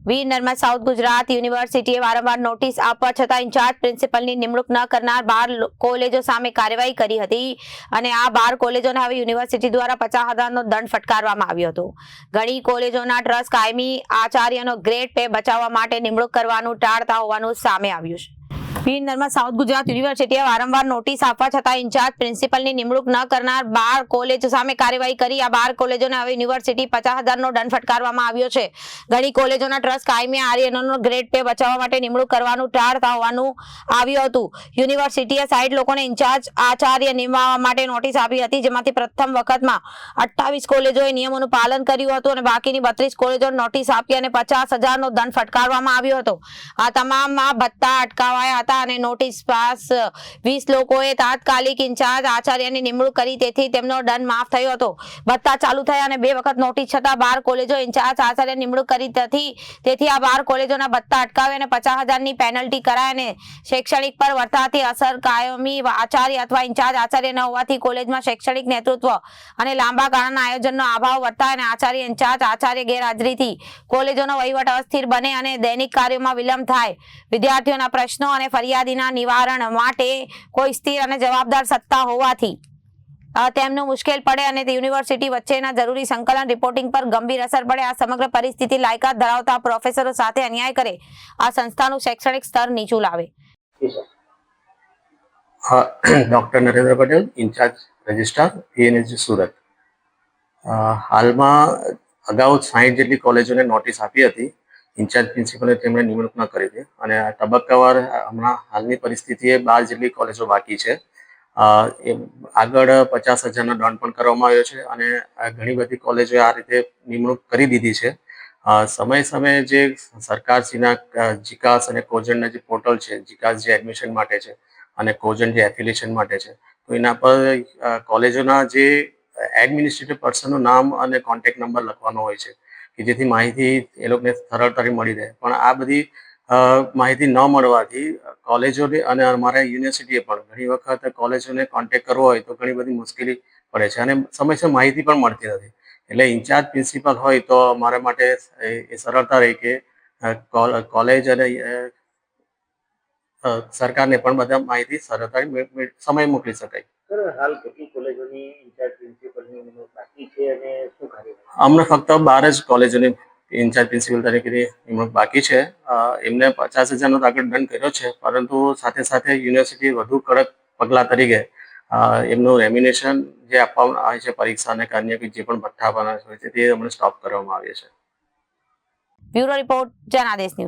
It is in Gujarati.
વીર નર્મદ સાઉથ ગુજરાત યુનિવર્સિટીએ વારંવાર નોટિસ આપવા છતાં ઇન્ચાર્જ પ્રિન્સિપલની નિમણૂક ન કરનાર 12 કોલેજો સામે કાર્યવાહી કરી હતી અને આ 12 કોલેજોને હવે યુનિવર્સિટી દ્વારા 50,000નો દંડ ફટકારવામાં આવ્યો હતો. ઘણી કોલેજોના ટ્રસ્ટ કાયમી આચાર્યનો ગ્રેડ પે બચાવવા માટે નિમણૂક કરવાનું ટાળતા હોવાનું સામે આવ્યું છે. વીર નર્મદ સાઉથ ગુજરાત યુનિવર્સિટીએ વારંવાર નોટિસ આપવા છતાં ઇન્ચાર્જ પ્રિન્સિપલની નિમણૂક ન કરનાર 12 કોલેજો સામે કાર્યવાહી કરી આ 12 કોલેજોને હવે યુનિવર્સિટી 50,000નો દંડ ફટકારવામાં આવ્યો છે. ઘણી કોલેજોના ટ્રસ્ટ કાયમી આર્યનો ગ્રેડ પે બચાવવા માટે નિમણૂક કરવાનું ટાળતા હોવાનું આવ્યું હતું. યુનિવર્સિટીએ 60 લોકોને ઇન્ચાર્જ આચાર્ય નિમવા માટે નોટિસ આપી હતી, જેમાંથી પ્રથમ વખતમાં 28 કોલેજોએ નિયમોનું પાલન કર્યું હતું અને બાકીની 32 કોલેજોને નોટિસ આપી અને 50,000નો દંડ ફટકારવામાં આવ્યો હતો. આ તમામમાં ભત્તા અટકાવાયા હતા અને નોટિસ પાસ 20 લોકોએ તાત્કાલિક ઇન્ચાર્જ આચાર્યની નિમણૂક કરી, તેથી તેમનો દંડ માફ થયો હતો. ભત્તા ચાલુ થયા અને 2 વખત નોટિસ છતાં 12 કોલેજો ઇન્ચાર્જ આચાર્ય નિમણૂક કરી હતી, તેથી આ 12 કોલેજોના ભત્તા અટકાવી અને 50,000ની પેનલ્ટી કરાય અને શૈક્ષણિક પર વર્તાતી અસર કાયમી આચાર્ય અથવા ઇન્ચાર્જ આચાર્ય ન હોવાથી કોલેજમાં શૈક્ષણિક નેતૃત્વ અને લાંબા ગાળાના આયોજનનો અભાવ વર્તાય અને આચાર્ય ઇન્ચાર્જ આચાર્ય ગેરહાજરીથી કોલેજોનો વહીવટ અસ્થિર બને અને દૈનિક કાર્યોમાં વિલંબ થાય. વિદ્યાર્થીઓના પ્રશ્નો અને ફરિયાદીના નિવારણ માટે કોઈ સ્થિર અને જવાબદાર સત્તા હોવાથી તેમનું મુશ્કેલ પડે અને યુનિવર્સિટી વચ્ચેના જરૂરી સંકલન રિપોર્ટિંગ પર ગંભીર અસર પડે. આ સમગ્ર પરિસ્થિતિ લાયકાત ધરાવતા પ્રોફેસરો સાથે અન્યાય કરે, આ સંસ્થાનું શૈક્ષણિક સ્તર નીચું લાવે. Doctor Narendra Patel, incharge registrar PNSG Surat. હાલમાં અગાઉ 60 જેટલી કોલેજોને નોટિસ આપી હતી. ઇન્ચાર્જ પ્રિન્સિપલે તેમણે નિમણૂક ન કરી હતી અને તબક્કાવાર હમણાં હાલની પરિસ્થિતિએ 12 જેટલી કોલેજો બાકી છે. આગળ 50,000નો દંડ પણ કરવામાં આવ્યો છે અને ઘણી બધી કોલેજોએ આ રીતે નિમણૂક કરી દીધી છે. સમયે સમયે જે સરકારશ્રીના જીકાસ અને કોજનના જે પોર્ટલ છે, જીકાસ જે એડમિશન માટે છે અને કોજન જે એફિલિએશન માટે છે, તો એના પર કોલેજોના જે એડમિનિસ્ટ્રેટિવ પર્સનનું નામ અને કોન્ટેક્ટ નંબર લખવાનો હોય છે કે જેથી માહિતી એ લોકોને સરળતાથી મળી રહે. પણ આ બધી માહિતી ન મળવાથી કોલેજોને અને અમારા યુનિવર્સિટીએ પણ ઘણી વખત કોલેજોને કોન્ટેક્ટ કરવો હોય તો ઘણી બધી મુશ્કેલી પડે છે અને સમયસર માહિતી પણ મળતી નથી. એટલે ઇન્ચાર્જ પ્રિન્સિપાલ હોય તો મારા માટે એ સરળતા રહી કે કોલેજ અને સરકારને પણ બધા માહિતી સરળતાથી સમય મોકલી શકાય. હાલ કેટલી કોલેજોની ઇન્ચાર્જ પ્રિન્સિપલની નિમણૂક બાકી છે અને શું કાર્યવાહી? અમને ફક્ત 12 જ કોલેજોની ઇન્ચાર્જ પ્રિન્સિપલ તરીકેની નિમણૂક બાકી છે. એમને 50,000નો આગળ દંડ કર્યો છે, પરંતુ સાથે સાથે યુનિવર્સિટી વધુ કડક પગલાં તરીકે એમનું રેમ્યુનેશન જે આપવામાં આવે છે, પરીક્ષા અને અન્ય જે પણ ભથ્થા આપવાના હોય છે તે અમને સ્ટોપ કરવામાં આવે છે. Bureau report, Janadesh news.